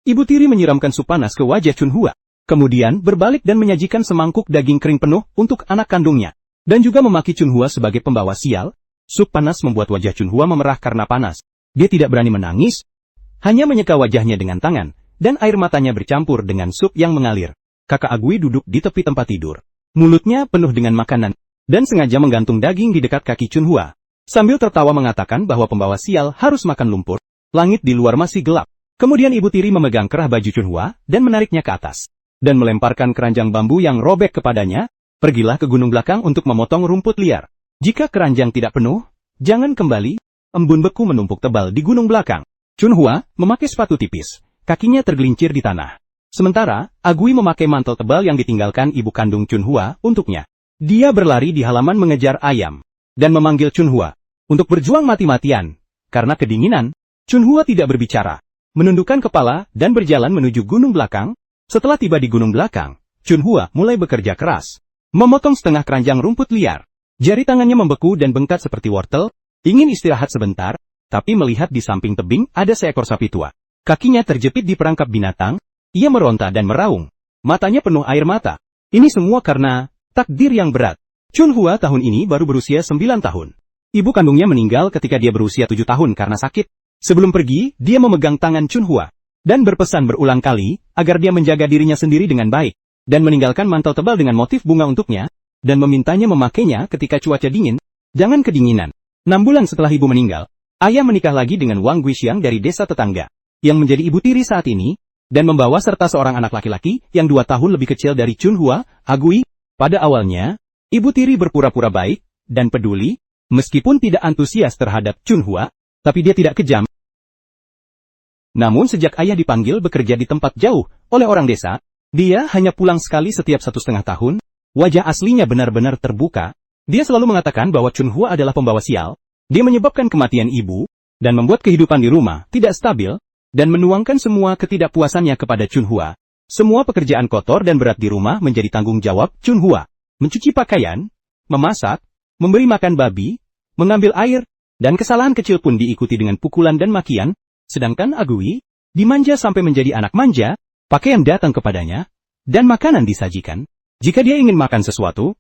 Ibu tiri menyiramkan sup panas ke wajah Chunhua. Kemudian berbalik dan menyajikan semangkuk daging kering penuh untuk anak kandungnya. Dan juga memaki Chunhua sebagai pembawa sial. Sup panas membuat wajah Chunhua memerah karena panas. Dia tidak berani menangis, hanya menyeka wajahnya dengan tangan, dan air matanya bercampur dengan sup yang mengalir. Kakak Agui duduk di tepi tempat tidur. Mulutnya penuh dengan makanan, dan sengaja menggantung daging di dekat kaki Chunhua. Sambil tertawa mengatakan bahwa pembawa sial harus makan lumpur. Langit di luar masih gelap. Kemudian ibu tiri memegang kerah baju Chunhua dan menariknya ke atas. Dan melemparkan keranjang bambu yang robek kepadanya. Pergilah ke gunung belakang untuk memotong rumput liar. Jika keranjang tidak penuh, jangan kembali. Embun beku menumpuk tebal di gunung belakang. Chunhua memakai sepatu tipis. Kakinya tergelincir di tanah. Sementara, Agui memakai mantel tebal yang ditinggalkan ibu kandung Chunhua untuknya. Dia berlari di halaman mengejar ayam. Dan memanggil Chunhua untuk berjuang mati-matian. Karena kedinginan, Chunhua tidak berbicara. Menundukkan kepala dan berjalan menuju gunung belakang. Setelah tiba di gunung belakang, Chunhua mulai bekerja keras. Memotong setengah keranjang rumput liar. Jari tangannya membeku dan bengkak seperti wortel. Ingin istirahat sebentar, tapi melihat di samping tebing ada seekor sapi tua. Kakinya terjepit di perangkap binatang. Ia meronta dan meraung. Matanya penuh air mata. Ini semua karena takdir yang berat. Chunhua tahun ini baru berusia 9 tahun. Ibu kandungnya meninggal ketika dia berusia 7 tahun karena sakit. Sebelum pergi, dia memegang tangan Chunhua. Dan berpesan berulang kali, agar dia menjaga dirinya sendiri dengan baik. Dan meninggalkan mantel tebal dengan motif bunga untuknya. Dan memintanya memakainya ketika cuaca dingin. Jangan kedinginan. 6 bulan setelah ibu meninggal, ayah menikah lagi dengan Wang Guixiang dari desa tetangga. Yang menjadi ibu tiri saat ini. Dan membawa serta seorang anak laki-laki yang 2 tahun lebih kecil dari Chunhua, Agui. Pada awalnya, ibu tiri berpura-pura baik dan peduli. Meskipun tidak antusias terhadap Chunhua, tapi dia tidak kejam. Namun sejak ayah dipanggil bekerja di tempat jauh oleh orang desa, dia hanya pulang sekali setiap 1,5 tahun. Wajah aslinya benar-benar terbuka. Dia selalu mengatakan bahwa Chunhua adalah pembawa sial. Dia menyebabkan kematian ibu, dan membuat kehidupan di rumah tidak stabil, dan menuangkan semua ketidakpuasannya kepada Chunhua. Semua pekerjaan kotor dan berat di rumah menjadi tanggung jawab Chunhua. Mencuci pakaian, memasak, memberi makan babi, mengambil air, dan kesalahan kecil pun diikuti dengan pukulan dan makian, sedangkan Agui dimanja sampai menjadi anak manja, pakaian datang kepadanya, dan makanan disajikan. Jika dia ingin makan sesuatu,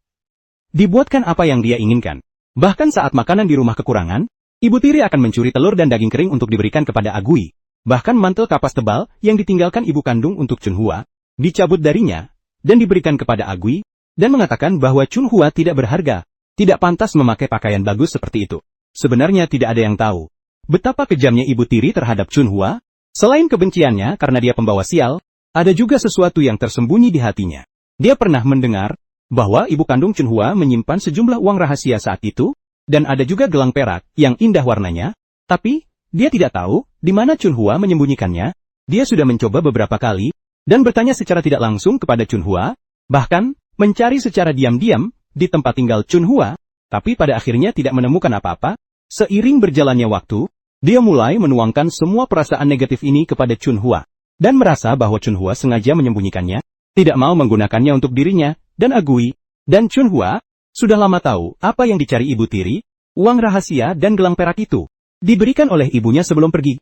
dibuatkan apa yang dia inginkan. Bahkan saat makanan di rumah kekurangan, ibu tiri akan mencuri telur dan daging kering untuk diberikan kepada Agui. Bahkan mantel kapas tebal yang ditinggalkan ibu kandung untuk Chunhua, dicabut darinya, dan diberikan kepada Agui, dan mengatakan bahwa Chunhua tidak berharga. Tidak pantas memakai pakaian bagus seperti itu. Sebenarnya tidak ada yang tahu betapa kejamnya ibu tiri terhadap Chunhua. Selain kebenciannya karena dia pembawa sial, ada juga sesuatu yang tersembunyi di hatinya. Dia pernah mendengar bahwa ibu kandung Chunhua menyimpan sejumlah uang rahasia saat itu, dan ada juga gelang perak yang indah warnanya, tapi dia tidak tahu di mana Chunhua menyembunyikannya. Dia sudah mencoba beberapa kali, dan bertanya secara tidak langsung kepada Chunhua, bahkan mencari secara diam-diam di tempat tinggal Chunhua, tapi pada akhirnya tidak menemukan apa-apa. Seiring berjalannya waktu, dia mulai menuangkan semua perasaan negatif ini kepada Chunhua, dan merasa bahwa Chunhua sengaja menyembunyikannya, tidak mau menggunakannya untuk dirinya, dan Agui, dan Chunhua, sudah lama tahu apa yang dicari ibu tiri. Uang rahasia dan gelang perak itu diberikan oleh ibunya sebelum pergi.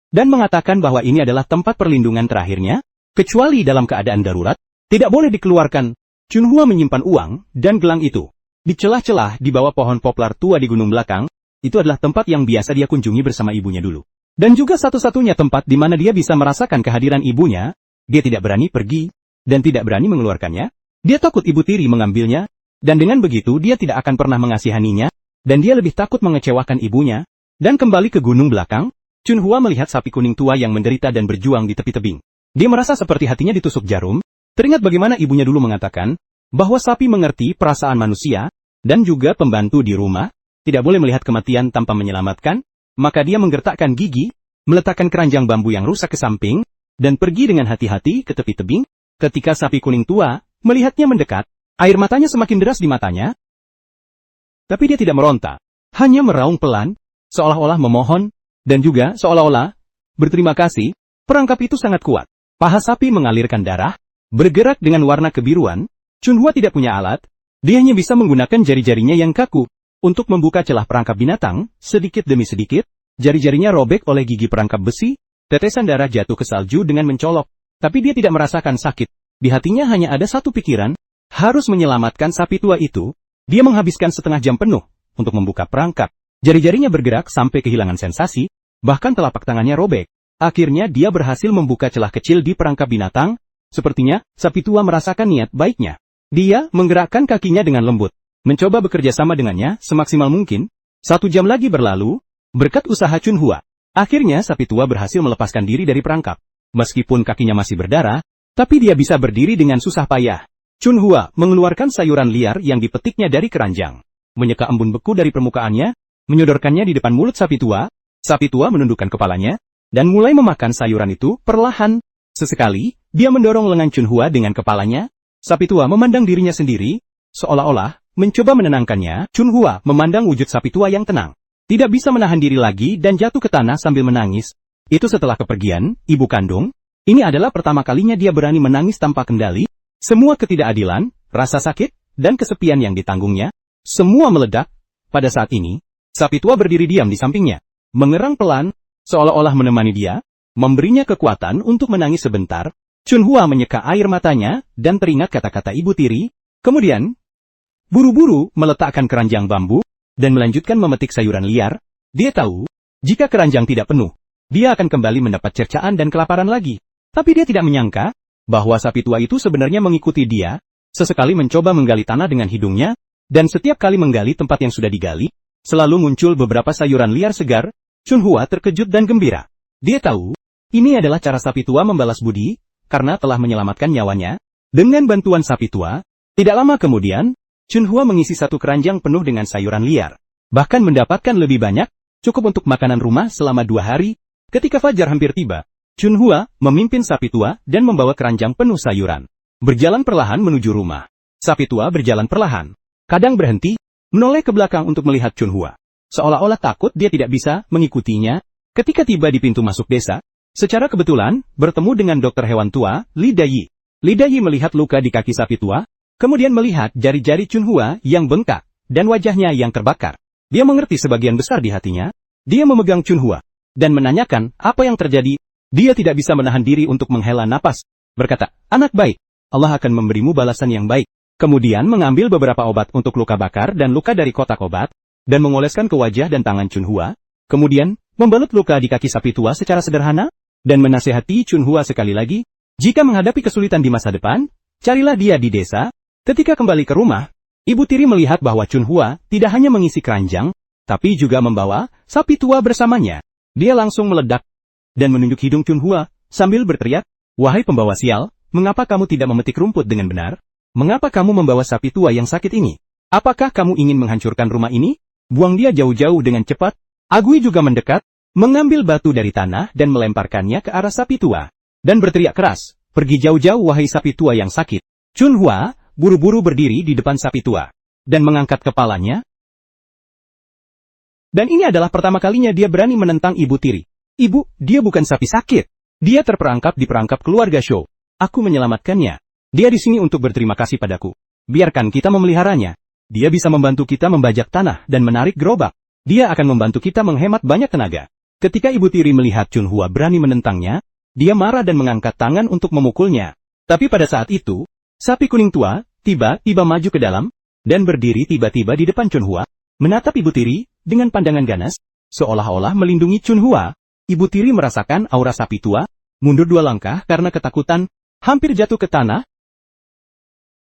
Dan mengatakan bahwa ini adalah tempat perlindungan terakhirnya, kecuali dalam keadaan darurat, tidak boleh dikeluarkan. Chunhua menyimpan uang dan gelang itu di celah-celah di bawah pohon poplar tua di gunung belakang. Itu adalah tempat yang biasa dia kunjungi bersama ibunya dulu. Dan juga satu-satunya tempat di mana dia bisa merasakan kehadiran ibunya. Dia tidak berani pergi, dan tidak berani mengeluarkannya. Dia takut ibu tiri mengambilnya, dan dengan begitu dia tidak akan pernah mengasihaninya, dan dia lebih takut mengecewakan ibunya. Dan kembali ke gunung belakang, Chunhua melihat sapi kuning tua yang menderita dan berjuang di tepi tebing. Dia merasa seperti hatinya ditusuk jarum. Teringat bagaimana ibunya dulu mengatakan, bahwa sapi mengerti perasaan manusia, dan juga pembantu di rumah, tidak boleh melihat kematian tanpa menyelamatkan. Maka dia menggertakkan gigi, meletakkan keranjang bambu yang rusak ke samping, dan pergi dengan hati-hati ke tepi tebing. Ketika sapi kuning tua melihatnya mendekat, air matanya semakin deras di matanya. Tapi dia tidak meronta, hanya meraung pelan, seolah-olah memohon, dan juga seolah-olah berterima kasih. Perangkap itu sangat kuat. Paha sapi mengalirkan darah, bergerak dengan warna kebiruan. Chunhua tidak punya alat, dia hanya bisa menggunakan jari-jarinya yang kaku untuk membuka celah perangkap binatang. Sedikit demi sedikit, jari-jarinya robek oleh gigi perangkap besi, Tetesan darah jatuh ke salju dengan mencolok, tapi dia tidak merasakan sakit. Di hatinya hanya ada satu pikiran, harus menyelamatkan sapi tua itu. Dia menghabiskan setengah jam penuh untuk membuka perangkap. Jari-jarinya bergerak sampai kehilangan sensasi, bahkan telapak tangannya robek. Akhirnya dia berhasil membuka celah kecil di perangkap binatang. Sepertinya, sapi tua merasakan niat baiknya. Dia menggerakkan kakinya dengan lembut, mencoba bekerja sama dengannya semaksimal mungkin. 1 jam lagi berlalu, berkat usaha Chunhua. Akhirnya sapi tua berhasil melepaskan diri dari perangkap. Meskipun kakinya masih berdarah, tapi dia bisa berdiri dengan susah payah. Chunhua mengeluarkan sayuran liar yang dipetiknya dari keranjang. Menyeka embun beku dari permukaannya, menyodorkannya di depan mulut sapi tua. Sapi tua menundukkan kepalanya, dan mulai memakan sayuran itu perlahan. Sesekali, dia mendorong lengan Chunhua dengan kepalanya. Sapi tua memandang dirinya sendiri, seolah-olah mencoba menenangkannya. Chunhua memandang wujud sapi tua yang tenang. Tidak bisa menahan diri lagi dan jatuh ke tanah sambil menangis. Itu setelah kepergian ibu kandung. Ini adalah pertama kalinya dia berani menangis tanpa kendali. Semua ketidakadilan, rasa sakit, dan kesepian yang ditanggungnya, semua meledak. Pada saat ini, sapi tua berdiri diam di sampingnya, mengerang pelan, seolah-olah menemani dia, memberinya kekuatan untuk menangis sebentar. Chunhua menyeka air matanya, dan teringat kata-kata ibu tiri, kemudian, buru-buru meletakkan keranjang bambu, dan melanjutkan memetik sayuran liar. Dia tahu, jika keranjang tidak penuh, dia akan kembali mendapat cercaan dan kelaparan lagi. Tapi dia tidak menyangka, bahwa sapi tua itu sebenarnya mengikuti dia, sesekali mencoba menggali tanah dengan hidungnya, dan setiap kali menggali tempat yang sudah digali, selalu muncul beberapa sayuran liar segar. Chunhua terkejut dan gembira. Dia tahu, ini adalah cara sapi tua membalas budi, karena telah menyelamatkan nyawanya. Dengan bantuan sapi tua, tidak lama kemudian, Chunhua mengisi 1 keranjang penuh dengan sayuran liar. Bahkan mendapatkan lebih banyak, cukup untuk makanan rumah selama 2 hari. Ketika fajar hampir tiba, Chunhua memimpin sapi tua dan membawa keranjang penuh sayuran. Berjalan perlahan menuju rumah. Sapi tua berjalan perlahan. Kadang berhenti, menoleh ke belakang untuk melihat Chunhua. Seolah-olah takut dia tidak bisa mengikutinya. Ketika tiba di pintu masuk desa, secara kebetulan, bertemu dengan dokter hewan tua, Li Dayi. Li Dayi melihat luka di kaki sapi tua, kemudian melihat jari-jari Chunhua yang bengkak, dan wajahnya yang terbakar. Dia mengerti sebagian besar di hatinya. Dia memegang Chunhua, dan menanyakan apa yang terjadi. Dia tidak bisa menahan diri untuk menghela napas. Berkata, anak baik, Allah akan memberimu balasan yang baik. Kemudian mengambil beberapa obat untuk luka bakar dan luka dari kotak obat, dan mengoleskan ke wajah dan tangan Chunhua. Kemudian, membalut luka di kaki sapi tua secara sederhana, dan menasehati Chunhua sekali lagi, jika menghadapi kesulitan di masa depan, carilah dia di desa. Ketika kembali ke rumah, ibu tiri melihat bahwa Chunhua tidak hanya mengisi keranjang, tapi juga membawa sapi tua bersamanya. Dia langsung meledak dan menunjuk hidung Chunhua sambil berteriak, wahai pembawa sial, mengapa kamu tidak memetik rumput dengan benar? Mengapa kamu membawa sapi tua yang sakit ini? Apakah kamu ingin menghancurkan rumah ini? Buang dia jauh-jauh dengan cepat. Agui juga mendekat, mengambil batu dari tanah dan melemparkannya ke arah sapi tua, dan berteriak keras, pergi jauh-jauh wahai sapi tua yang sakit. Chunhua buru-buru berdiri di depan sapi tua, dan mengangkat kepalanya. Dan ini adalah pertama kalinya dia berani menentang ibu tiri. Ibu, dia bukan sapi sakit. Dia terperangkap di perangkap keluarga Shou. Aku menyelamatkannya. Dia di sini untuk berterima kasih padaku. Biarkan kita memeliharanya. Dia bisa membantu kita membajak tanah dan menarik gerobak. Dia akan membantu kita menghemat banyak tenaga. Ketika ibu tiri melihat Chunhua berani menentangnya, dia marah dan mengangkat tangan untuk memukulnya. Tapi pada saat itu, sapi kuning tua tiba-tiba maju ke dalam, dan berdiri tiba-tiba di depan Chunhua, menatap ibu tiri dengan pandangan ganas, seolah-olah melindungi Chunhua. Ibu tiri merasakan aura sapi tua, mundur 2 langkah karena ketakutan, hampir jatuh ke tanah.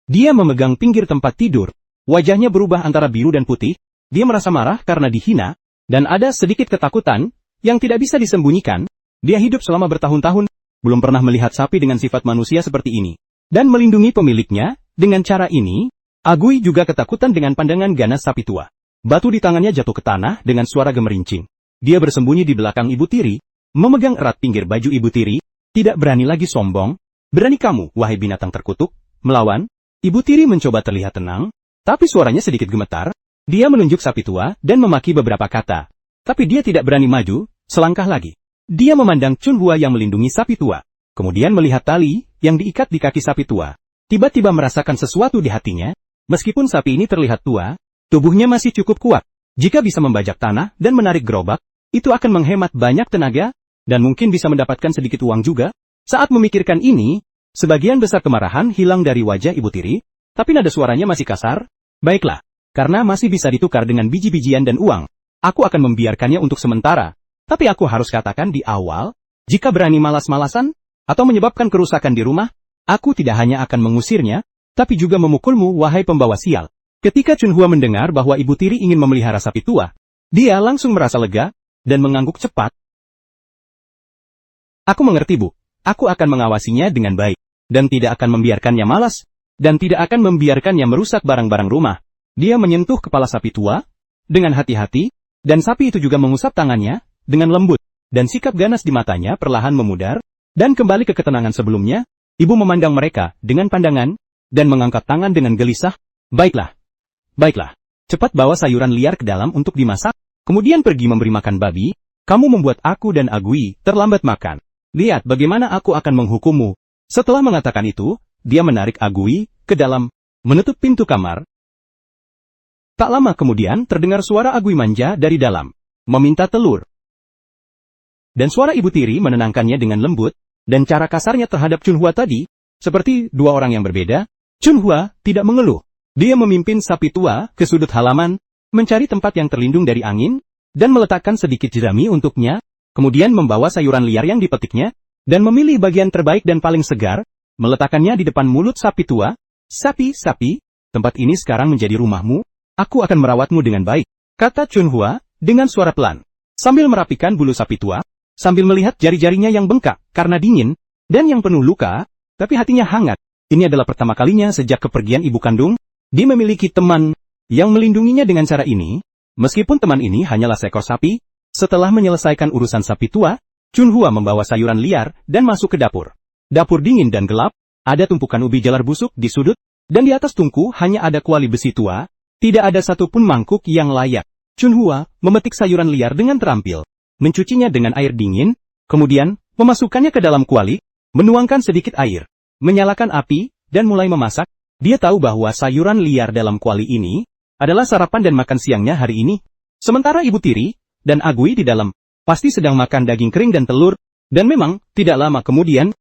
Dia memegang pinggir tempat tidur, wajahnya berubah antara biru dan putih. Dia merasa marah karena dihina, dan ada sedikit ketakutan yang tidak bisa disembunyikan. Dia hidup selama bertahun-tahun, belum pernah melihat sapi dengan sifat manusia seperti ini, dan melindungi pemiliknya. Dengan cara ini, Agui juga ketakutan dengan pandangan ganas sapi tua. Batu di tangannya jatuh ke tanah dengan suara gemerincing. Dia bersembunyi di belakang ibu tiri, memegang erat pinggir baju ibu tiri, tidak berani lagi sombong. Berani kamu, wahai binatang terkutuk, melawan? Ibu tiri mencoba terlihat tenang, tapi suaranya sedikit gemetar. Dia menunjuk sapi tua dan memaki beberapa kata. Tapi dia tidak berani maju, selangkah lagi. Dia memandang Chunhua yang melindungi sapi tua, kemudian melihat tali yang diikat di kaki sapi tua. Tiba-tiba merasakan sesuatu di hatinya. Meskipun sapi ini terlihat tua, tubuhnya masih cukup kuat. Jika bisa membajak tanah dan menarik gerobak, itu akan menghemat banyak tenaga. dan mungkin bisa mendapatkan sedikit uang juga. Saat memikirkan ini, sebagian besar kemarahan hilang dari wajah Ibu Tiri, tapi nada suaranya masih kasar. Baiklah, karena masih bisa ditukar dengan biji-bijian dan uang, aku akan membiarkannya untuk sementara. Tapi aku harus katakan di awal, jika berani malas-malasan, atau menyebabkan kerusakan di rumah, aku tidak hanya akan mengusirnya, tapi juga memukulmu, wahai pembawa sial. Ketika Chunhua mendengar bahwa Ibu Tiri ingin memelihara sapi tua, dia langsung merasa lega, dan mengangguk cepat. Aku mengerti, Bu. Aku akan mengawasinya dengan baik, dan tidak akan membiarkannya malas, dan tidak akan membiarkannya merusak barang-barang rumah. Dia menyentuh kepala sapi tua, dengan hati-hati, dan sapi itu juga mengusap tangannya, dengan lembut, dan sikap ganas di matanya perlahan memudar, dan kembali ke ketenangan sebelumnya. Ibu memandang mereka dengan pandangan, dan mengangkat tangan dengan gelisah. Baiklah. Baiklah. Cepat bawa sayuran liar ke dalam untuk dimasak, kemudian pergi memberi makan babi. Kamu membuat aku dan Agui terlambat makan. Lihat bagaimana aku akan menghukummu. Setelah mengatakan itu, dia menarik Agui ke dalam, menutup pintu kamar. Tak lama kemudian terdengar suara Agui manja dari dalam, meminta telur. Dan suara Ibu Tiri menenangkannya dengan lembut, dan cara kasarnya terhadap Chunhua tadi, seperti dua orang yang berbeda. Chunhua tidak mengeluh. Dia memimpin sapi tua ke sudut halaman, mencari tempat yang terlindung dari angin, dan meletakkan sedikit jerami untuknya, kemudian membawa sayuran liar yang dipetiknya, dan memilih bagian terbaik dan paling segar, meletakkannya di depan mulut sapi tua. Sapi, tempat ini sekarang menjadi rumahmu, aku akan merawatmu dengan baik, kata Chunhua, dengan suara pelan, sambil merapikan bulu sapi tua, sambil melihat jari-jarinya yang bengkak karena dingin, dan yang penuh luka, tapi hatinya hangat. Ini adalah pertama kalinya sejak kepergian ibu kandung, dia memiliki teman yang melindunginya dengan cara ini, meskipun teman ini hanyalah seekor sapi. Setelah menyelesaikan urusan sapi tua, Chunhua membawa sayuran liar dan masuk ke dapur. Dapur dingin dan gelap, ada tumpukan ubi jalar busuk di sudut, dan di atas tungku hanya ada kuali besi tua, tidak ada satupun mangkuk yang layak. Chunhua memetik sayuran liar dengan terampil, mencucinya dengan air dingin, kemudian memasukkannya ke dalam kuali, menuangkan sedikit air, menyalakan api, dan mulai memasak. Dia tahu bahwa sayuran liar dalam kuali ini adalah sarapan dan makan siangnya hari ini. Sementara Ibu Tiri dan Agui di dalam pasti sedang makan daging kering dan telur, dan memang tidak lama kemudian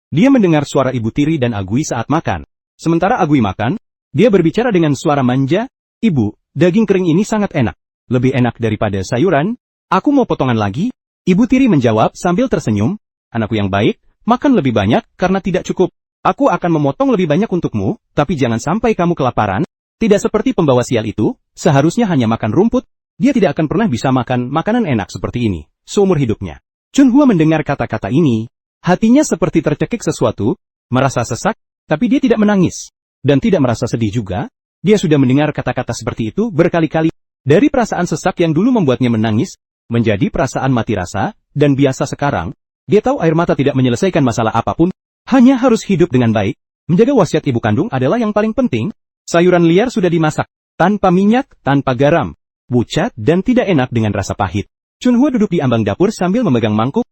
dia mendengar suara Ibu Tiri dan Agui saat makan. Sementara Agui makan, dia berbicara dengan suara manja, "Ibu, daging kering ini sangat enak. Lebih enak daripada sayuran. Aku mau potongan lagi." Ibu Tiri menjawab sambil tersenyum, "Anakku yang baik, makan lebih banyak karena tidak cukup. Aku akan memotong lebih banyak untukmu, tapi jangan sampai kamu kelaparan. Tidak seperti pembawa sial itu, seharusnya hanya makan rumput. Dia tidak akan pernah bisa makan makanan enak seperti ini seumur hidupnya." Chunhua mendengar kata-kata ini, hatinya seperti tercekik sesuatu, merasa sesak, tapi dia tidak menangis, dan tidak merasa sedih juga. Dia sudah mendengar kata-kata seperti itu berkali-kali. Dari perasaan sesak yang dulu membuatnya menangis, menjadi perasaan mati rasa, dan biasa sekarang, dia tahu air mata tidak menyelesaikan masalah apapun, hanya harus hidup dengan baik. Menjaga wasiat ibu kandung adalah yang paling penting. Sayuran liar sudah dimasak, tanpa minyak, tanpa garam, pucat dan tidak enak dengan rasa pahit. Chunhua duduk di ambang dapur sambil memegang mangkuk.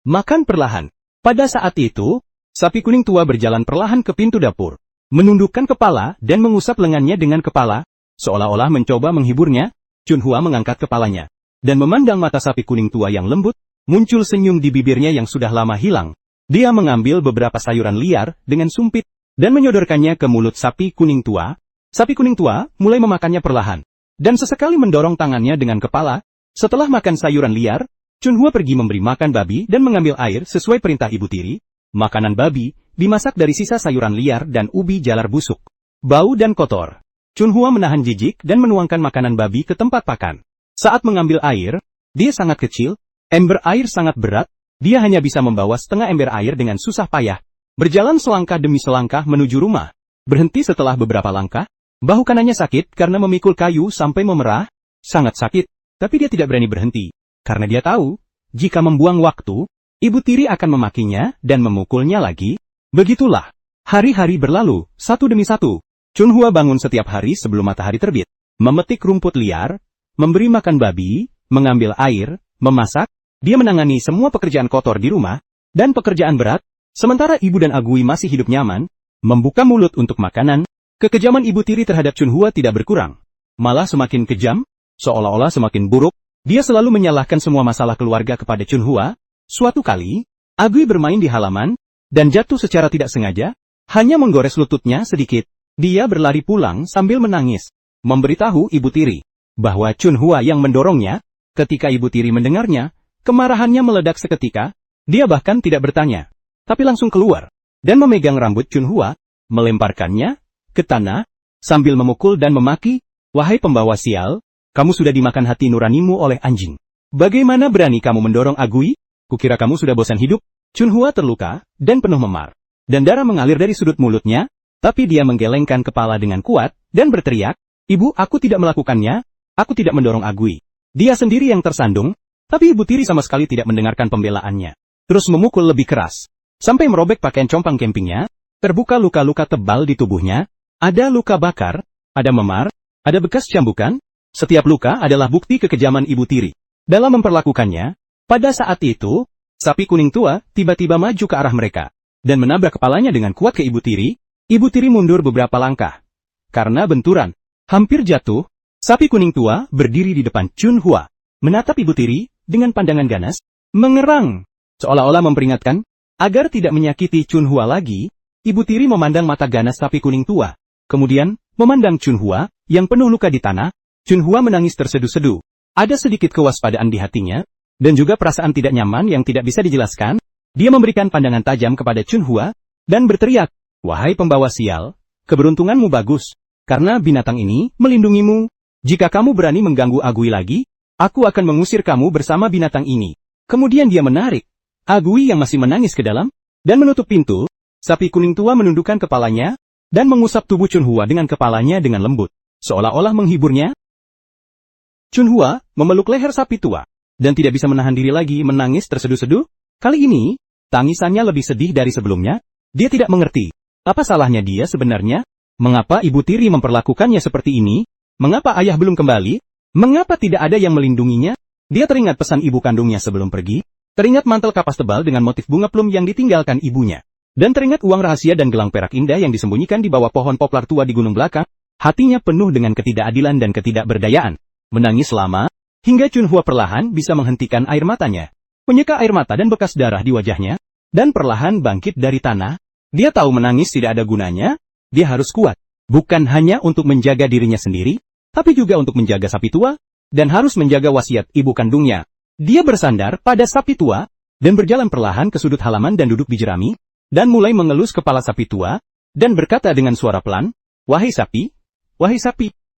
Makan perlahan. Pada saat itu, sapi kuning tua berjalan perlahan ke pintu dapur, menundukkan kepala dan mengusap lengannya dengan kepala, seolah-olah mencoba menghiburnya. Chunhua mengangkat kepalanya, dan memandang mata sapi kuning tua yang lembut, muncul senyum di bibirnya yang sudah lama hilang. Dia mengambil beberapa sayuran liar dengan sumpit, dan menyodorkannya ke mulut sapi kuning tua. Sapi kuning tua mulai memakannya perlahan, dan sesekali mendorong tangannya dengan kepala. Setelah makan sayuran liar, Chunhua pergi memberi makan babi dan mengambil air sesuai perintah Ibu Tiri. Makanan babi dimasak dari sisa sayuran liar dan ubi jalar busuk. Bau dan kotor. Chunhua menahan jijik dan menuangkan makanan babi ke tempat pakan. Saat mengambil air, dia sangat kecil, ember air sangat berat, dia hanya bisa membawa setengah ember air dengan susah payah. Berjalan selangkah demi selangkah menuju rumah. Berhenti setelah beberapa langkah, bahu kanannya sakit karena memikul kayu sampai memerah, sangat sakit, tapi dia tidak berani berhenti. Karena dia tahu, jika membuang waktu, Ibu Tiri akan memakinya dan memukulnya lagi. Begitulah. Hari-hari berlalu, satu demi satu. Chunhua bangun setiap hari sebelum matahari terbit, memetik rumput liar, memberi makan babi, mengambil air, memasak. Dia menangani semua pekerjaan kotor di rumah, dan pekerjaan berat, sementara ibu dan Agui masih hidup nyaman, membuka mulut untuk makanan. Kekejaman Ibu Tiri terhadap Chunhua tidak berkurang, malah semakin kejam, seolah-olah semakin buruk. Dia selalu menyalahkan semua masalah keluarga kepada Chunhua. Suatu kali, Agui bermain di halaman, dan jatuh secara tidak sengaja, hanya menggores lututnya sedikit. Dia berlari pulang sambil menangis, memberitahu ibu tiri bahwa Chunhua yang mendorongnya. Ketika ibu tiri mendengarnya, kemarahannya meledak seketika. Dia bahkan tidak bertanya, tapi langsung keluar, dan memegang rambut Chunhua, melemparkannya ke tanah, sambil memukul dan memaki, "Wahai pembawa sial, kamu sudah dimakan hati nuranimu oleh anjing. Bagaimana berani kamu mendorong Agui? Kukira kamu sudah bosan hidup." Chunhua terluka, dan penuh memar, dan darah mengalir dari sudut mulutnya, tapi dia menggelengkan kepala dengan kuat, dan berteriak, "Ibu, aku tidak melakukannya, aku tidak mendorong Agui." Dia sendiri yang tersandung, tapi ibu tiri sama sekali tidak mendengarkan pembelaannya. Terus memukul lebih keras, sampai merobek pakaian compang campingnya, terbuka luka-luka tebal di tubuhnya, ada luka bakar, ada memar, ada bekas cambukan, setiap luka adalah bukti kekejaman ibu tiri. Dalam memperlakukannya, pada saat itu, sapi kuning tua tiba-tiba maju ke arah mereka, dan menabrak kepalanya dengan kuat ke ibu tiri. Ibu tiri mundur beberapa langkah. Karena benturan, hampir jatuh, sapi kuning tua berdiri di depan Chunhua, menatap ibu tiri dengan pandangan ganas, mengerang, seolah-olah memperingatkan, agar tidak menyakiti Chunhua lagi. Ibu tiri memandang mata ganas sapi kuning tua, kemudian memandang Chunhua yang penuh luka di tanah. Chunhua menangis terseduh-seduh. Ada sedikit kewaspadaan di hatinya, dan juga perasaan tidak nyaman yang tidak bisa dijelaskan. Dia memberikan pandangan tajam kepada Chunhua, dan berteriak, "Wahai pembawa sial, keberuntunganmu bagus, karena binatang ini melindungimu. Jika kamu berani mengganggu Agui lagi, aku akan mengusir kamu bersama binatang ini." Kemudian dia menarik Agui yang masih menangis ke dalam, dan menutup pintu. Sapi kuning tua menundukkan kepalanya, dan mengusap tubuh Chunhua dengan kepalanya dengan lembut, seolah-olah menghiburnya. Chunhua memeluk leher sapi tua, dan tidak bisa menahan diri lagi menangis terseduh-seduh. Kali ini, tangisannya lebih sedih dari sebelumnya. Dia tidak mengerti, apa salahnya dia sebenarnya? Mengapa ibu tiri memperlakukannya seperti ini? Mengapa ayah belum kembali? Mengapa tidak ada yang melindunginya? Dia teringat pesan ibu kandungnya sebelum pergi, teringat mantel kapas tebal dengan motif bunga plum yang ditinggalkan ibunya, dan teringat uang rahasia dan gelang perak indah yang disembunyikan di bawah pohon poplar tua di gunung belakang. Hatinya penuh dengan ketidakadilan dan ketidakberdayaan. Menangis lama, hingga Chunhua perlahan bisa menghentikan air matanya, menyeka air mata dan bekas darah di wajahnya, dan perlahan bangkit dari tanah. Dia tahu menangis tidak ada gunanya, dia harus kuat, bukan hanya untuk menjaga dirinya sendiri, tapi juga untuk menjaga sapi tua, dan harus menjaga wasiat ibu kandungnya. Dia bersandar pada sapi tua, dan berjalan perlahan ke sudut halaman dan duduk di jerami, dan mulai mengelus kepala sapi tua, dan berkata dengan suara pelan, wahai sapi,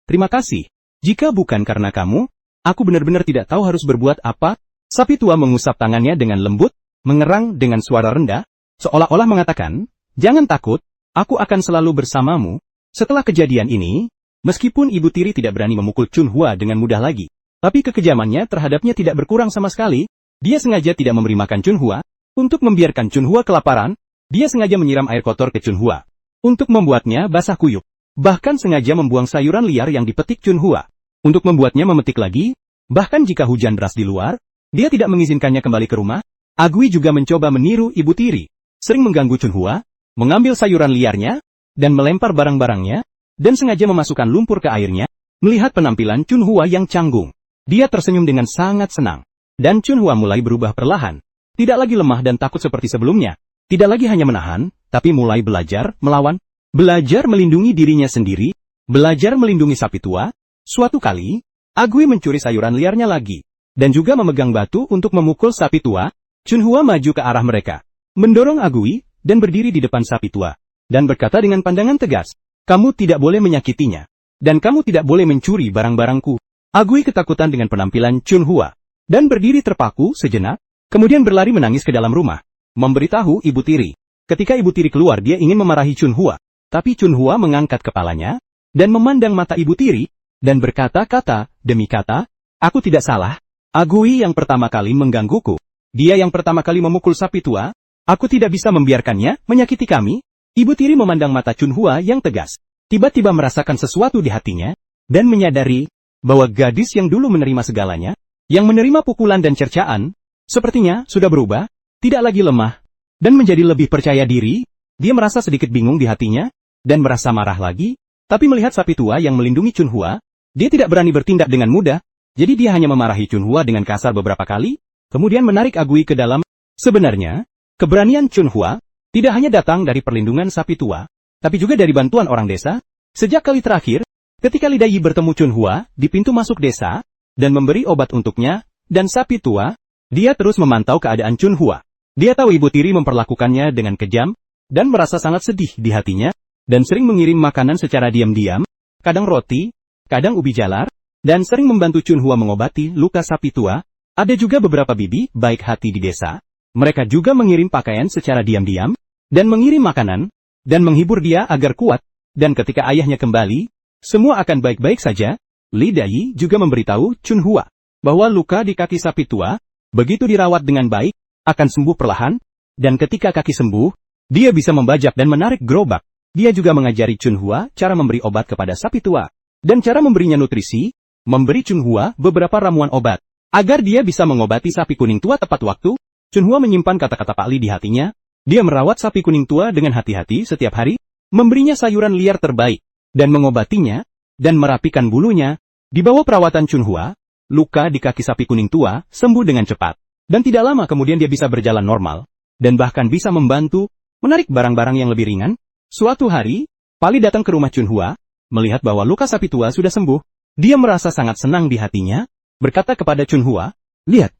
terima kasih. Jika bukan karena kamu, aku benar-benar tidak tahu harus berbuat apa." Sapi tua mengusap tangannya dengan lembut, mengerang dengan suara rendah, seolah-olah mengatakan, "Jangan takut, aku akan selalu bersamamu." Setelah kejadian ini, meskipun ibu tiri tidak berani memukul Chunhua dengan mudah lagi, tapi kekejamannya terhadapnya tidak berkurang sama sekali. Dia sengaja tidak memberi makan Chunhua. Untuk membiarkan Chunhua kelaparan, dia sengaja menyiram air kotor ke Chunhua, untuk membuatnya basah kuyup. Bahkan sengaja membuang sayuran liar yang dipetik Chunhua, untuk membuatnya memetik lagi. Bahkan jika hujan deras di luar, dia tidak mengizinkannya kembali ke rumah. Agui juga mencoba meniru ibu tiri, sering mengganggu Chunhua, mengambil sayuran liarnya, dan melempar barang-barangnya, dan sengaja memasukkan lumpur ke airnya. Melihat penampilan Chunhua yang canggung, dia tersenyum dengan sangat senang. Dan Chunhua mulai berubah perlahan, tidak lagi lemah dan takut seperti sebelumnya, tidak lagi hanya menahan, tapi mulai belajar melawan, belajar melindungi dirinya sendiri, belajar melindungi sapi tua. Suatu kali, Agui mencuri sayuran liarnya lagi, dan juga memegang batu untuk memukul sapi tua. Chunhua maju ke arah mereka, mendorong Agui, dan berdiri di depan sapi tua, dan berkata dengan pandangan tegas, "Kamu tidak boleh menyakitinya, dan kamu tidak boleh mencuri barang-barangku." Agui ketakutan dengan penampilan Chunhua, dan berdiri terpaku sejenak, kemudian berlari menangis ke dalam rumah, memberitahu ibu tiri. Ketika ibu tiri keluar, dia ingin memarahi Chunhua, tapi Chunhua mengangkat kepalanya, dan memandang mata ibu tiri, dan berkata-kata demi kata, "Aku tidak salah. Agui yang pertama kali menggangguku. Dia yang pertama kali memukul sapi tua. Aku tidak bisa membiarkannya menyakiti kami." Ibu tiri memandang mata Chunhua yang tegas, tiba-tiba merasakan sesuatu di hatinya, dan menyadari bahwa gadis yang dulu menerima segalanya, yang menerima pukulan dan cercaan, sepertinya sudah berubah, tidak lagi lemah, dan menjadi lebih percaya diri. Dia merasa sedikit bingung di hatinya, dan merasa marah lagi, tapi melihat sapi tua yang melindungi Chunhua, dia tidak berani bertindak dengan mudah. Jadi dia hanya memarahi Chunhua dengan kasar beberapa kali, kemudian menarik Agui ke dalam. Sebenarnya, keberanian Chunhua tidak hanya datang dari perlindungan sapi tua, tapi juga dari bantuan orang desa. Sejak kali terakhir, ketika Li Dai bertemu Chunhua di pintu masuk desa, dan memberi obat untuknya, dan sapi tua, dia terus memantau keadaan Chunhua. Dia tahu ibu tiri memperlakukannya dengan kejam, dan merasa sangat sedih di hatinya, dan sering mengirim makanan secara diam-diam, kadang roti, kadang ubi jalar, dan sering membantu Chunhua mengobati luka sapi tua. Ada juga beberapa bibi baik hati di desa. Mereka juga mengirim pakaian secara diam-diam, dan mengirim makanan, dan menghibur dia agar kuat, dan ketika ayahnya kembali, semua akan baik-baik saja. Li Dai juga memberitahu Chunhua bahwa luka di kaki sapi tua, begitu dirawat dengan baik, akan sembuh perlahan, dan ketika kaki sembuh, dia bisa membajak dan menarik gerobak. Dia juga mengajari Chunhua cara memberi obat kepada sapi tua, dan cara memberinya nutrisi, memberi Chunhua beberapa ramuan obat, agar dia bisa mengobati sapi kuning tua tepat waktu. Chunhua menyimpan kata-kata Pak Li di hatinya. Dia merawat sapi kuning tua dengan hati-hati setiap hari, memberinya sayuran liar terbaik, dan mengobatinya, dan merapikan bulunya. Di bawah perawatan Chunhua, luka di kaki sapi kuning tua sembuh dengan cepat. Dan tidak lama kemudian dia bisa berjalan normal, dan bahkan bisa membantu menarik barang-barang yang lebih ringan. Suatu hari, Pak Li datang ke rumah Chunhua, melihat bahwa luka sapi tua sudah sembuh. Dia merasa sangat senang di hatinya, berkata kepada Chunhua, "Lihat,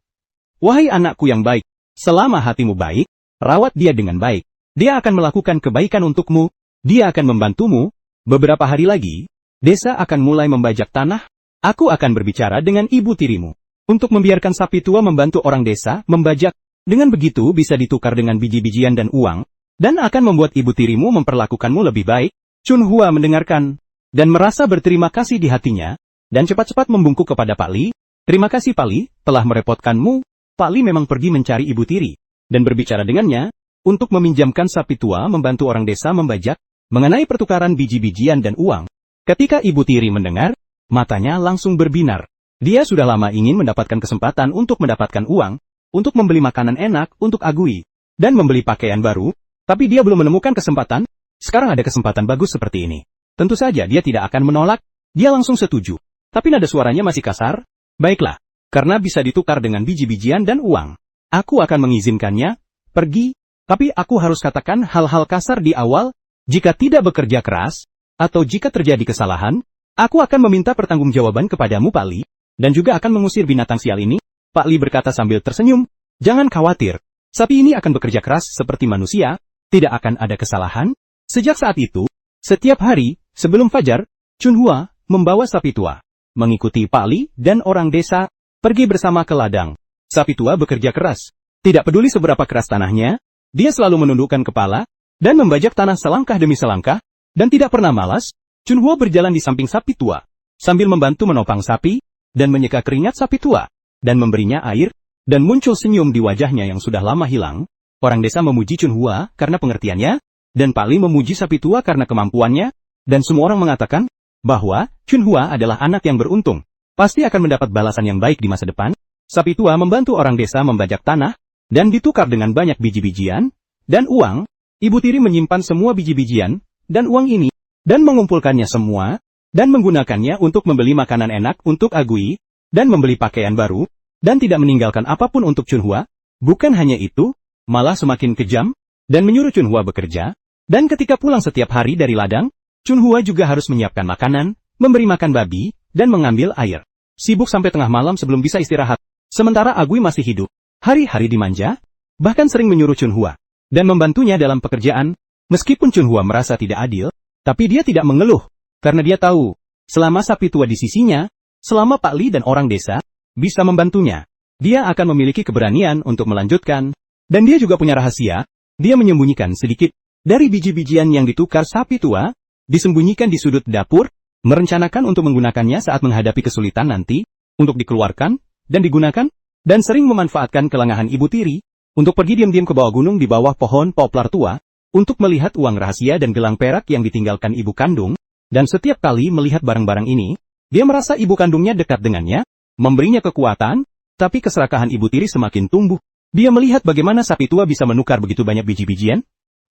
wahai anakku yang baik, selama hatimu baik, rawat dia dengan baik. Dia akan melakukan kebaikan untukmu, dia akan membantumu. Beberapa hari lagi, desa akan mulai membajak tanah. Aku akan berbicara dengan ibu tirimu untuk membiarkan sapi tua membantu orang desa membajak. Dengan begitu bisa ditukar dengan biji-bijian dan uang, dan akan membuat ibu tirimu memperlakukanmu lebih baik." Chunhua mendengarkan, dan merasa berterima kasih di hatinya, dan cepat-cepat membungkuk kepada Pak Li. "Terima kasih Pak Li, telah merepotkanmu." Pak Li memang pergi mencari ibu tiri, dan berbicara dengannya, untuk meminjamkan sapi tua membantu orang desa membajak, mengenai pertukaran biji-bijian dan uang. Ketika ibu tiri mendengar, matanya langsung berbinar. Dia sudah lama ingin mendapatkan kesempatan untuk mendapatkan uang, untuk membeli makanan enak untuk Agui, dan membeli pakaian baru, tapi dia belum menemukan kesempatan. Sekarang ada kesempatan bagus seperti ini. Tentu saja dia tidak akan menolak, dia langsung setuju. Tapi nada suaranya masih kasar. "Baiklah, karena bisa ditukar dengan biji-bijian dan uang, aku akan mengizinkannya pergi, tapi aku harus katakan hal-hal kasar di awal. Jika tidak bekerja keras, atau jika terjadi kesalahan, aku akan meminta pertanggungjawaban kepadamu Pak Li, dan juga akan mengusir binatang sial ini." Pak Li berkata sambil tersenyum, "Jangan khawatir, sapi ini akan bekerja keras seperti manusia, tidak akan ada kesalahan." Sejak saat itu, setiap hari, sebelum fajar, Chunhua membawa sapi tua, mengikuti Pak Li dan orang desa, pergi bersama ke ladang. Sapi tua bekerja keras. Tidak peduli seberapa keras tanahnya, dia selalu menundukkan kepala, dan membajak tanah selangkah demi selangkah, dan tidak pernah malas. Chunhua berjalan di samping sapi tua, sambil membantu menopang sapi, dan menyeka keringat sapi tua, dan memberinya air, dan muncul senyum di wajahnya yang sudah lama hilang. Orang desa memuji Chunhua karena pengertiannya, dan Pak Li memuji sapi tua karena kemampuannya, dan semua orang mengatakan bahwa Chunhua adalah anak yang beruntung, pasti akan mendapat balasan yang baik di masa depan. Sapi tua membantu orang desa membajak tanah, dan ditukar dengan banyak biji-bijian, dan uang. Ibu tiri menyimpan semua biji-bijian, dan uang ini, dan mengumpulkannya semua, dan menggunakannya untuk membeli makanan enak untuk Agui, dan membeli pakaian baru, dan tidak meninggalkan apapun untuk Chunhua. Bukan hanya itu, malah semakin kejam, dan menyuruh Chunhua bekerja, dan ketika pulang setiap hari dari ladang, Chunhua juga harus menyiapkan makanan, memberi makan babi, dan mengambil air. Sibuk sampai tengah malam sebelum bisa istirahat. Sementara Agui masih hidup, hari-hari dimanja, bahkan sering menyuruh Chunhua, dan membantunya dalam pekerjaan. Meskipun Chunhua merasa tidak adil, tapi dia tidak mengeluh, karena dia tahu, selama sapi tua di sisinya, selama Pak Li dan orang desa bisa membantunya, dia akan memiliki keberanian untuk melanjutkan. Dan dia juga punya rahasia, dia menyembunyikan sedikit dari biji-bijian yang ditukar sapi tua, disembunyikan di sudut dapur, merencanakan untuk menggunakannya saat menghadapi kesulitan nanti, untuk dikeluarkan, dan digunakan, dan sering memanfaatkan kelengahan ibu tiri, untuk pergi diam-diam ke bawah gunung di bawah pohon poplar tua, untuk melihat uang rahasia dan gelang perak yang ditinggalkan ibu kandung, dan setiap kali melihat barang-barang ini, dia merasa ibu kandungnya dekat dengannya, memberinya kekuatan, tapi keserakahan ibu tiri semakin tumbuh. Dia melihat bagaimana sapi tua bisa menukar begitu banyak biji-bijian,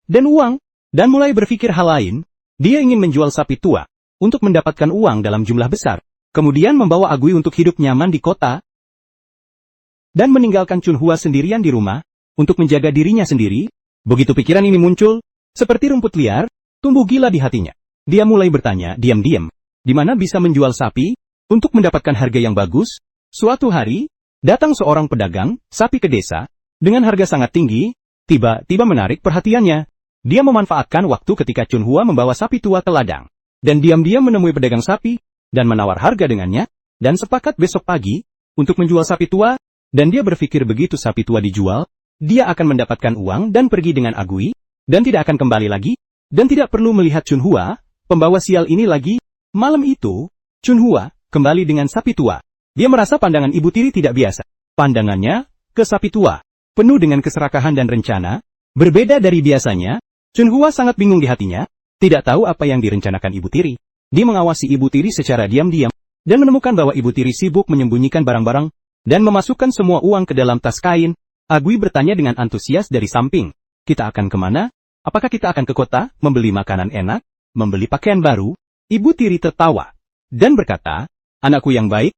dan uang, dan mulai berpikir hal lain. Dia ingin menjual sapi tua, untuk mendapatkan uang dalam jumlah besar. kemudian membawa Agui untuk hidup nyaman di kota, dan meninggalkan Chunhua sendirian di rumah, untuk menjaga dirinya sendiri. Begitu pikiran ini muncul, seperti rumput liar, tumbuh gila di hatinya. Dia mulai bertanya diam-diam, di mana bisa menjual sapi, untuk mendapatkan harga yang bagus. Suatu hari, datang seorang pedagang sapi ke desa, dengan harga sangat tinggi, tiba-tiba menarik perhatiannya. Dia memanfaatkan waktu ketika Chunhua membawa sapi tua ke ladang, dan diam-diam menemui pedagang sapi, dan menawar harga dengannya, dan sepakat besok pagi, untuk menjual sapi tua, dan dia berpikir begitu sapi tua dijual, dia akan mendapatkan uang dan pergi dengan Agui, dan tidak akan kembali lagi, dan tidak perlu melihat Chunhua, pembawa sial ini lagi. Malam itu, Chunhua kembali dengan sapi tua. Dia merasa pandangan ibu tiri tidak biasa. Pandangannya ke sapi tua, penuh dengan keserakahan dan rencana, berbeda dari biasanya. Chunhua sangat bingung di hatinya, tidak tahu apa yang direncanakan ibu tiri. Dia mengawasi ibu tiri secara diam-diam, dan menemukan bahwa ibu tiri sibuk menyembunyikan barang-barang, dan memasukkan semua uang ke dalam tas kain. Agui bertanya dengan antusias dari samping, kita akan kemana? Apakah kita akan ke kota, membeli makanan enak, membeli pakaian baru? Ibu tiri tertawa, dan berkata, anakku yang baik,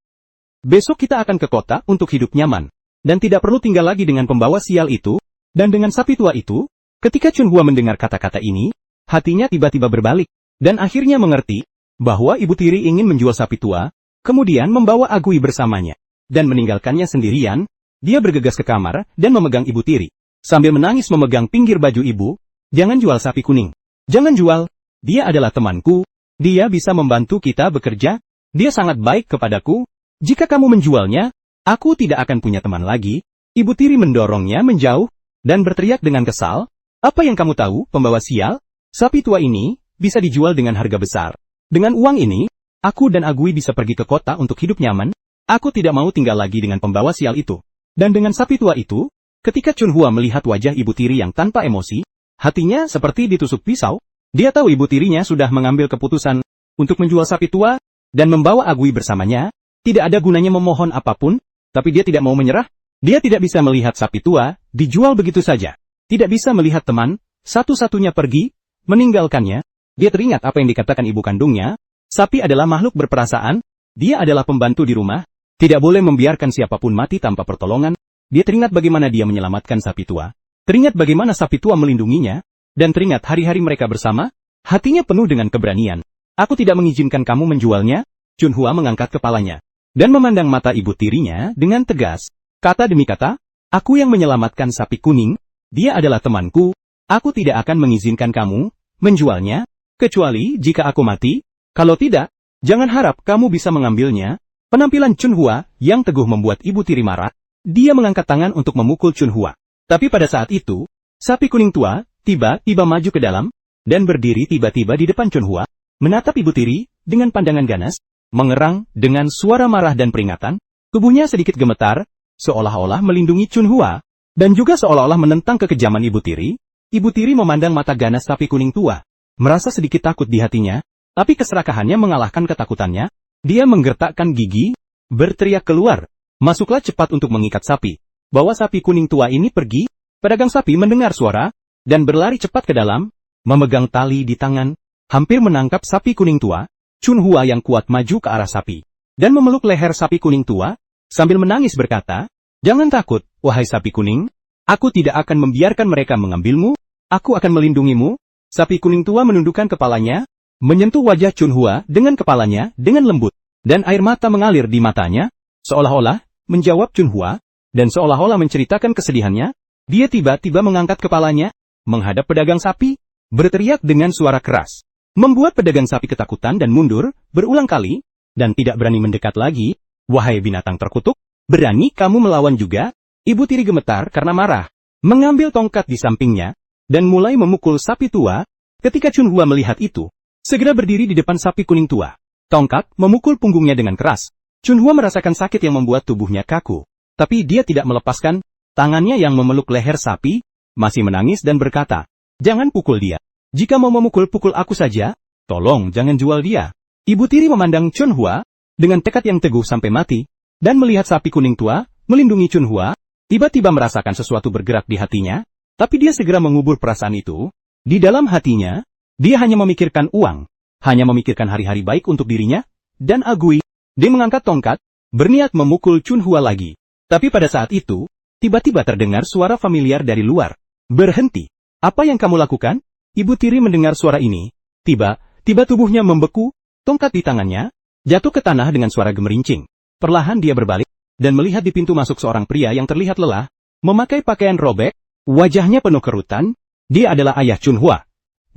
besok kita akan ke kota untuk hidup nyaman, dan tidak perlu tinggal lagi dengan pembawa sial itu, dan dengan sapi tua itu. Ketika Chunhua mendengar kata-kata ini, hatinya tiba-tiba berbalik, dan akhirnya mengerti, bahwa ibu tiri ingin menjual sapi tua, kemudian membawa Agui bersamanya, dan meninggalkannya sendirian. Dia bergegas ke kamar, dan memegang ibu tiri, sambil menangis memegang pinggir baju ibu. Jangan jual sapi kuning. Jangan jual. Dia adalah temanku. Dia bisa membantu kita bekerja. Dia sangat baik kepadaku. Jika kamu menjualnya, aku tidak akan punya teman lagi. Ibu tiri mendorongnya menjauh, dan berteriak dengan kesal. Apa yang kamu tahu, pembawa sial? Sapi tua ini bisa dijual dengan harga besar. Dengan uang ini, aku dan Agui bisa pergi ke kota untuk hidup nyaman. Aku tidak mau tinggal lagi dengan pembawa sial itu. Dan dengan sapi tua itu, ketika Chunhua melihat wajah ibu tiri yang tanpa emosi, hatinya seperti ditusuk pisau. Dia tahu ibu tirinya sudah mengambil keputusan untuk menjual sapi tua, dan membawa Agui bersamanya. Tidak ada gunanya memohon apapun, tapi dia tidak mau menyerah. Dia tidak bisa melihat sapi tua dijual begitu saja. Tidak bisa melihat teman satu-satunya pergi, meninggalkannya. Dia teringat apa yang dikatakan ibu kandungnya. Sapi adalah makhluk berperasaan. Dia adalah pembantu di rumah. Tidak boleh membiarkan siapapun mati tanpa pertolongan. Dia teringat bagaimana dia menyelamatkan sapi tua. Teringat bagaimana sapi tua melindunginya. Dan teringat hari-hari mereka bersama. Hatinya penuh dengan keberanian. Aku tidak mengizinkan kamu menjualnya. Chunhua mengangkat kepalanya, dan memandang mata ibu tirinya dengan tegas. Kata demi kata, aku yang menyelamatkan sapi kuning. Dia adalah temanku. Aku tidak akan mengizinkan kamu menjualnya, kecuali jika aku mati. Kalau tidak, jangan harap kamu bisa mengambilnya. Penampilan Chunhua yang teguh membuat ibu tiri marah. Dia mengangkat tangan untuk memukul Chunhua. Tapi pada saat itu, sapi kuning tua tiba-tiba maju ke dalam, dan berdiri tiba-tiba di depan Chunhua, menatap ibu tiri dengan pandangan ganas, mengerang dengan suara marah dan peringatan. Tubuhnya sedikit gemetar, seolah-olah melindungi Chunhua, dan juga seolah-olah menentang kekejaman ibu tiri. Ibu tiri memandang mata ganas sapi kuning tua, merasa sedikit takut di hatinya, tapi keserakahannya mengalahkan ketakutannya. Dia menggertakkan gigi, berteriak keluar, masuklah cepat untuk mengikat sapi. Bawa sapi kuning tua ini pergi. Pedagang sapi mendengar suara, dan berlari cepat ke dalam, memegang tali di tangan, hampir menangkap sapi kuning tua. Chunhua yang kuat maju ke arah sapi, dan memeluk leher sapi kuning tua, sambil menangis berkata, jangan takut, wahai sapi kuning, aku tidak akan membiarkan mereka mengambilmu, aku akan melindungimu. Sapi kuning tua menundukkan kepalanya, menyentuh wajah Chunhua dengan kepalanya dengan lembut, dan air mata mengalir di matanya, seolah-olah menjawab Chunhua, dan seolah-olah menceritakan kesedihannya. Dia tiba-tiba mengangkat kepalanya, menghadap pedagang sapi, berteriak dengan suara keras, membuat pedagang sapi ketakutan dan mundur berulang kali, dan tidak berani mendekat lagi. Wahai binatang terkutuk, berani kamu melawan juga? Ibu tiri gemetar karena marah, mengambil tongkat di sampingnya, dan mulai memukul sapi tua. Ketika Chunhua melihat itu, segera berdiri di depan sapi kuning tua. Tongkat memukul punggungnya dengan keras. Chunhua merasakan sakit yang membuat tubuhnya kaku. Tapi dia tidak melepaskan tangannya yang memeluk leher sapi, masih menangis dan berkata, jangan pukul dia. Jika mau memukul, pukul aku saja. Tolong jangan jual dia. Ibu tiri memandang Chunhua dengan tekad yang teguh sampai mati, dan melihat sapi kuning tua melindungi Chunhua. Tiba-tiba merasakan sesuatu bergerak di hatinya, tapi dia segera mengubur perasaan itu. Di dalam hatinya, dia hanya memikirkan uang, hanya memikirkan hari-hari baik untuk dirinya dan Agui. Dia mengangkat tongkat, berniat memukul Chun Hua lagi. Tapi pada saat itu, tiba-tiba terdengar suara familiar dari luar. Berhenti. Apa yang kamu lakukan? Ibu tiri mendengar suara ini. Tiba-tiba tubuhnya membeku, tongkat di tangannya jatuh ke tanah dengan suara gemerincing. Perlahan dia berbalik, dan melihat di pintu masuk seorang pria yang terlihat lelah, memakai pakaian robek, wajahnya penuh kerutan. Dia adalah ayah Chun Hua,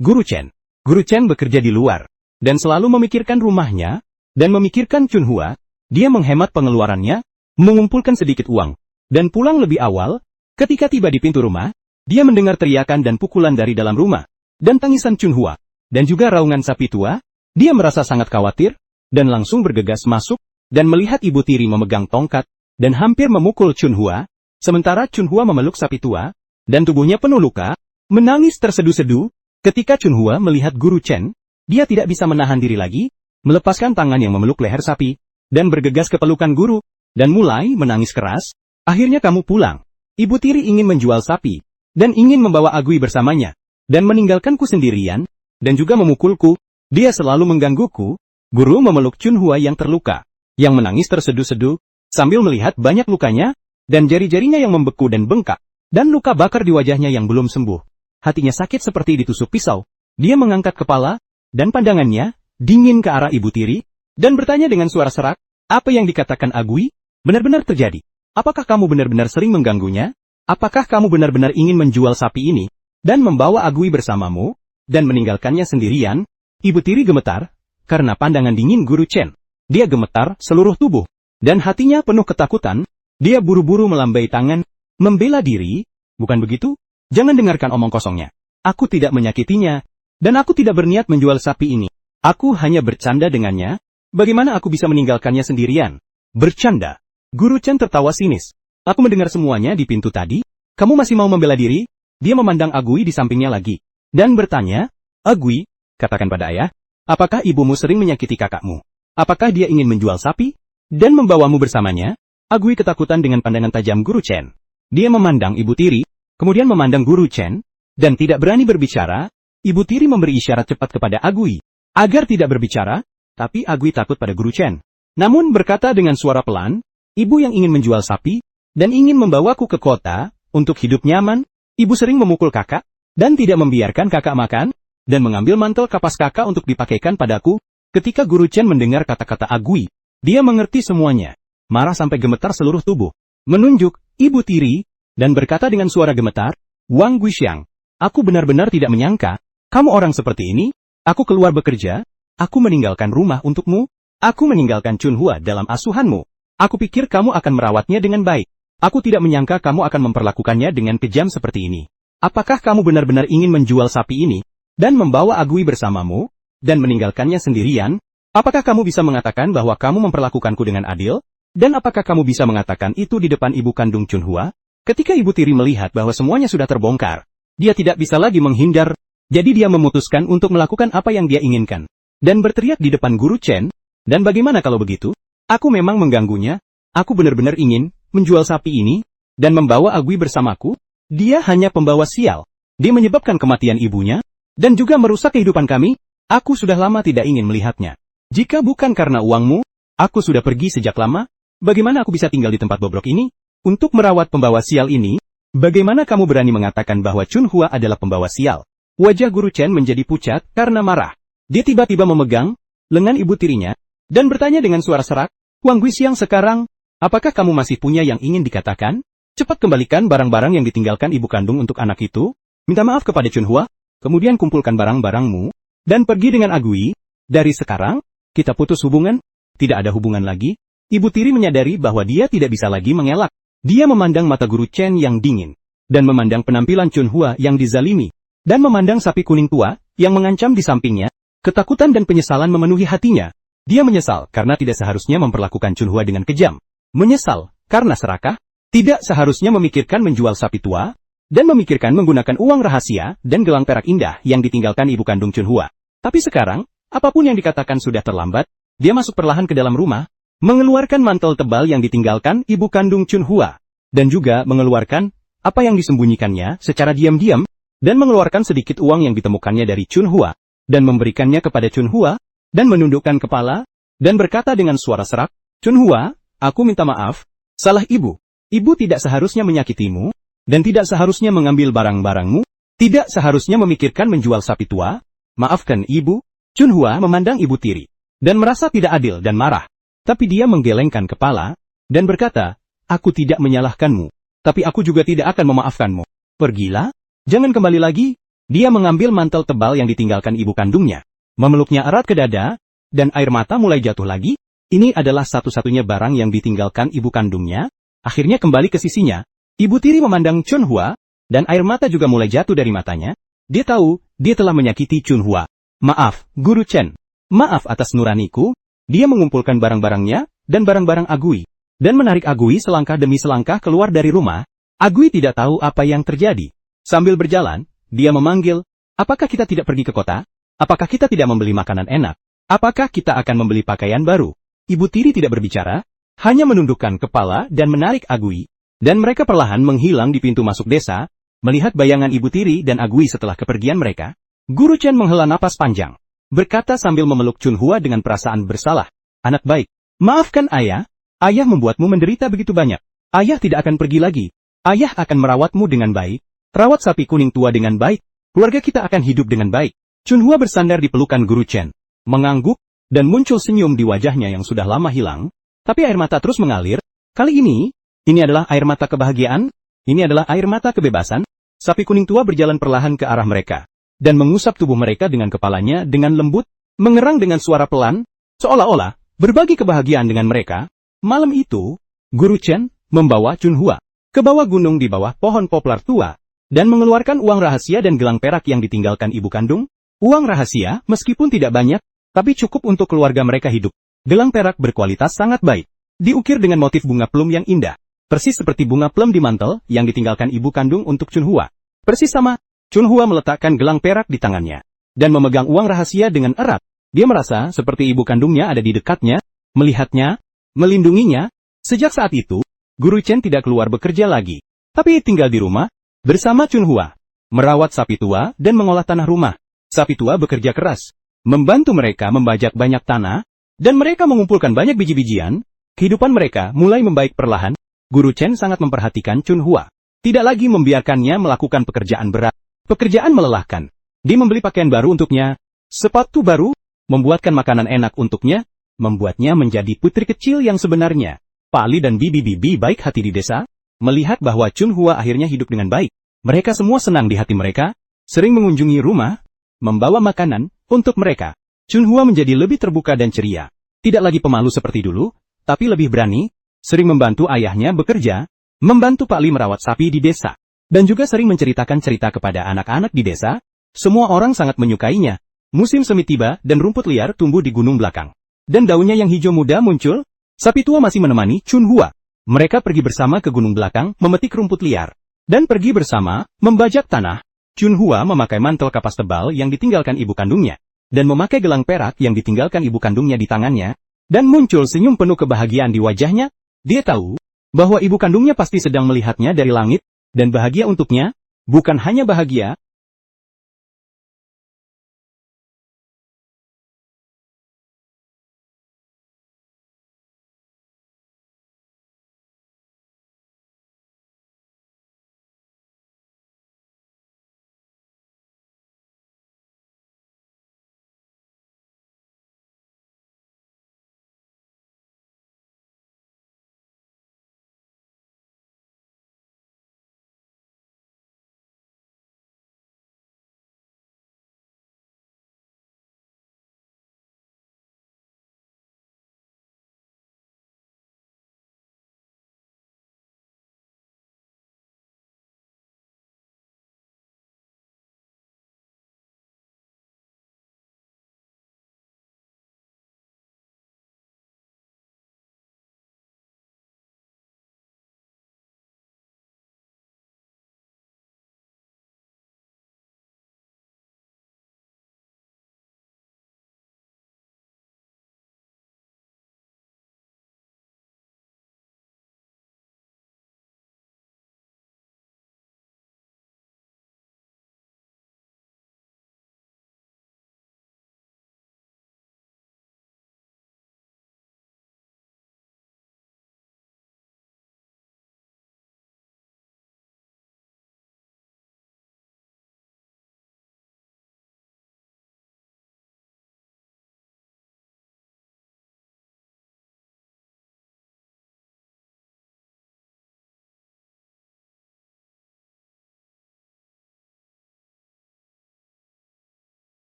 Guru Chen. Guru Chen bekerja di luar, dan selalu memikirkan rumahnya, dan memikirkan Chun Hua. Dia menghemat pengeluarannya, mengumpulkan sedikit uang, dan pulang lebih awal. Ketika tiba di pintu rumah, dia mendengar teriakan dan pukulan dari dalam rumah, dan tangisan Chun Hua, dan juga raungan sapi tua. Dia merasa sangat khawatir, dan langsung bergegas masuk, dan melihat ibu tiri memegang tongkat, dan hampir memukul Chun Hua, sementara Chun Hua memeluk sapi tua, dan tubuhnya penuh luka, menangis terseduh-seduh. Ketika Chun Hua melihat Guru Chen, dia tidak bisa menahan diri lagi, melepaskan tangan yang memeluk leher sapi, dan bergegas ke pelukan guru, dan mulai menangis keras. Akhirnya kamu pulang. Ibu tiri ingin menjual sapi, dan ingin membawa Agui bersamanya, dan meninggalkanku sendirian, dan juga memukulku. Dia selalu menggangguku. Guru memeluk Chun Hua yang terluka, yang menangis terseduh-seduh, sambil melihat banyak lukanya, dan jari-jarinya yang membeku dan bengkak, dan luka bakar di wajahnya yang belum sembuh. Hatinya sakit seperti ditusuk pisau. Dia mengangkat kepala, dan pandangannya dingin ke arah ibu tiri, dan bertanya dengan suara serak, apa yang dikatakan Agui benar-benar terjadi? Apakah kamu benar-benar sering mengganggunya? Apakah kamu benar-benar ingin menjual sapi ini, dan membawa Agui bersamamu, dan meninggalkannya sendirian? Ibu tiri gemetar, karena pandangan dingin Guru Chen. Dia gemetar seluruh tubuh, dan hatinya penuh ketakutan. Dia buru-buru melambai tangan, membela diri. Bukan begitu? Jangan dengarkan omong kosongnya. Aku tidak menyakitinya, dan aku tidak berniat menjual sapi ini. Aku hanya bercanda dengannya. Bagaimana aku bisa meninggalkannya sendirian? Bercanda. Guru Chen tertawa sinis. Aku mendengar semuanya di pintu tadi. Kamu masih mau membela diri? Dia memandang Agui di sampingnya lagi, dan bertanya, Agui, katakan pada ayah, apakah ibumu sering menyakiti kakakmu? Apakah dia ingin menjual sapi, dan membawamu bersamanya? Agui ketakutan dengan pandangan tajam Guru Chen. Dia memandang ibu tiri, kemudian memandang Guru Chen, dan tidak berani berbicara. Ibu tiri memberi isyarat cepat kepada Agui, agar tidak berbicara, tapi Agui takut pada Guru Chen. Namun berkata dengan suara pelan, ibu yang ingin menjual sapi, dan ingin membawaku ke kota, untuk hidup nyaman. Ibu sering memukul kakak, dan tidak membiarkan kakak makan, dan mengambil mantel kapas kakak untuk dipakaikan padaku. Ketika Guru Chen mendengar kata-kata Agui, dia mengerti semuanya, marah sampai gemetar seluruh tubuh, menunjuk ibu tiri, dan berkata dengan suara gemetar, Wang Guixiang, aku benar-benar tidak menyangka, kamu orang seperti ini. Aku keluar bekerja, aku meninggalkan rumah untukmu, aku meninggalkan Chun Hua dalam asuhanmu. Aku pikir kamu akan merawatnya dengan baik. Aku tidak menyangka kamu akan memperlakukannya dengan kejam seperti ini. Apakah kamu benar-benar ingin menjual sapi ini, dan membawa Agui bersamamu, dan meninggalkannya sendirian? Apakah kamu bisa mengatakan bahwa kamu memperlakukanku dengan adil? Dan apakah kamu bisa mengatakan itu di depan ibu kandung Chun Hua? Ketika ibu tiri melihat bahwa semuanya sudah terbongkar, dia tidak bisa lagi menghindar, jadi dia memutuskan untuk melakukan apa yang dia inginkan, dan berteriak di depan Guru Chen, dan bagaimana kalau begitu? Aku memang mengganggunya, aku benar-benar ingin menjual sapi ini, dan membawa Agui bersamaku. Dia hanya pembawa sial. Dia menyebabkan kematian ibunya, dan juga merusak kehidupan kami. Aku sudah lama tidak ingin melihatnya. Jika bukan karena uangmu, aku sudah pergi sejak lama. Bagaimana aku bisa tinggal di tempat bobrok ini? Untuk merawat pembawa sial ini, bagaimana kamu berani mengatakan bahwa Chun Hua adalah pembawa sial? Wajah Guru Chen menjadi pucat karena marah. Dia tiba-tiba memegang lengan ibu tirinya, dan bertanya dengan suara serak, Wang Guixiang sekarang, apakah kamu masih punya yang ingin dikatakan? Cepat kembalikan barang-barang yang ditinggalkan ibu kandung untuk anak itu, minta maaf kepada Chun Hua, kemudian kumpulkan barang-barangmu, dan pergi dengan Agui. Dari sekarang, kita putus hubungan, tidak ada hubungan lagi. Ibu tiri menyadari bahwa dia tidak bisa lagi mengelak. Dia memandang mata Guru Chen yang dingin, dan memandang penampilan Chun Hua yang dizalimi, dan memandang sapi kuning tua yang mengancam di sampingnya. Ketakutan dan penyesalan memenuhi hatinya. Dia menyesal karena tidak seharusnya memperlakukan Chun Hua dengan kejam. Menyesal karena serakah, tidak seharusnya memikirkan menjual sapi tua, dan memikirkan menggunakan uang rahasia dan gelang perak indah yang ditinggalkan ibu kandung Chun Hua. Tapi sekarang, apapun yang dikatakan sudah terlambat. Dia masuk perlahan ke dalam rumah, mengeluarkan mantel tebal yang ditinggalkan ibu kandung Chun Hua, dan juga mengeluarkan apa yang disembunyikannya secara diam-diam, dan mengeluarkan sedikit uang yang ditemukannya dari Chun Hua, dan memberikannya kepada Chun Hua, dan menundukkan kepala, dan berkata dengan suara serak, Chunhua, aku minta maaf, salah ibu. Ibu tidak seharusnya menyakitimu, dan tidak seharusnya mengambil barang-barangmu, tidak seharusnya memikirkan menjual sapi tua. Maafkan ibu. Chunhua memandang ibu tiri, dan merasa tidak adil dan marah. Tapi dia menggelengkan kepala, dan berkata, aku tidak menyalahkanmu, tapi aku juga tidak akan memaafkanmu. Pergilah, jangan kembali lagi. Dia mengambil mantel tebal yang ditinggalkan ibu kandungnya, memeluknya erat ke dada, dan air mata mulai jatuh lagi. Ini adalah satu-satunya barang yang ditinggalkan ibu kandungnya. Akhirnya kembali ke sisinya. Ibu tiri memandang Chunhua, dan air mata juga mulai jatuh dari matanya. Dia tahu, dia telah menyakiti Chunhua. Maaf, Guru Chen. Maaf atas nuraniku. Dia mengumpulkan barang-barangnya, dan barang-barang Agui, dan menarik Agui selangkah demi selangkah keluar dari rumah. Agui tidak tahu apa yang terjadi. Sambil berjalan, dia memanggil, apakah kita tidak pergi ke kota? Apakah kita tidak membeli makanan enak? Apakah kita akan membeli pakaian baru? Ibu tiri tidak berbicara, hanya menundukkan kepala dan menarik Agui, dan mereka perlahan menghilang di pintu masuk desa. Melihat bayangan ibu tiri dan Agui setelah kepergian mereka, Guru Chen menghela napas panjang, berkata sambil memeluk Chunhua dengan perasaan bersalah, anak baik, maafkan ayah. Ayah membuatmu menderita begitu banyak. Ayah tidak akan pergi lagi. Ayah akan merawatmu dengan baik. Rawat sapi kuning tua dengan baik. Keluarga kita akan hidup dengan baik. Chunhua bersandar di pelukan Guru Chen, mengangguk, dan muncul senyum di wajahnya yang sudah lama hilang. Tapi air mata terus mengalir. Kali ini adalah air mata kebahagiaan. Ini adalah air mata kebebasan. Sapi kuning tua berjalan perlahan ke arah mereka, dan mengusap tubuh mereka dengan kepalanya dengan lembut, mengerang dengan suara pelan, seolah-olah berbagi kebahagiaan dengan mereka. Malam itu, Guru Chen membawa Chunhua ke bawah gunung di bawah pohon poplar tua, dan mengeluarkan uang rahasia dan gelang perak yang ditinggalkan ibu kandung. Uang rahasia, meskipun tidak banyak, tapi cukup untuk keluarga mereka hidup. Gelang perak berkualitas sangat baik, diukir dengan motif bunga plum yang indah, persis seperti bunga plum di mantel yang ditinggalkan ibu kandung untuk Chunhua. Persis sama, Chunhua meletakkan gelang perak di tangannya, dan memegang uang rahasia dengan erat. Dia merasa seperti ibu kandungnya ada di dekatnya, melihatnya, melindunginya. Sejak saat itu, Guru Chen tidak keluar bekerja lagi, tapi tinggal di rumah, bersama Chunhua, merawat sapi tua dan mengolah tanah rumah. Sapi tua bekerja keras, membantu mereka membajak banyak tanah, dan mereka mengumpulkan banyak biji-bijian. Kehidupan mereka mulai membaik perlahan. Guru Chen sangat memperhatikan Chunhua, tidak lagi membiarkannya melakukan pekerjaan berat, pekerjaan melelahkan. Dia membeli pakaian baru untuknya, sepatu baru, membuatkan makanan enak untuknya, membuatnya menjadi putri kecil yang sebenarnya. Pali dan bibi-bibi baik hati di desa, melihat bahwa Chunhua akhirnya hidup dengan baik. Mereka semua senang di hati mereka, sering mengunjungi rumah, membawa makanan untuk mereka. Chunhua menjadi lebih terbuka dan ceria. Tidak lagi pemalu seperti dulu, tapi lebih berani, sering membantu ayahnya bekerja, membantu Pak Li merawat sapi di desa, dan juga sering menceritakan cerita kepada anak-anak di desa. Semua orang sangat menyukainya. Musim semi tiba dan rumput liar tumbuh di gunung belakang, dan daunnya yang hijau muda muncul. Sapi tua masih menemani Chunhua. Mereka pergi bersama ke gunung belakang memetik rumput liar, dan pergi bersama membajak tanah. Chunhua memakai mantel kapas tebal yang ditinggalkan ibu kandungnya, dan memakai gelang perak yang ditinggalkan ibu kandungnya di tangannya, dan muncul senyum penuh kebahagiaan di wajahnya. Dia tahu bahwa ibu kandungnya pasti sedang melihatnya dari langit, dan bahagia untuknya. Bukan hanya bahagia,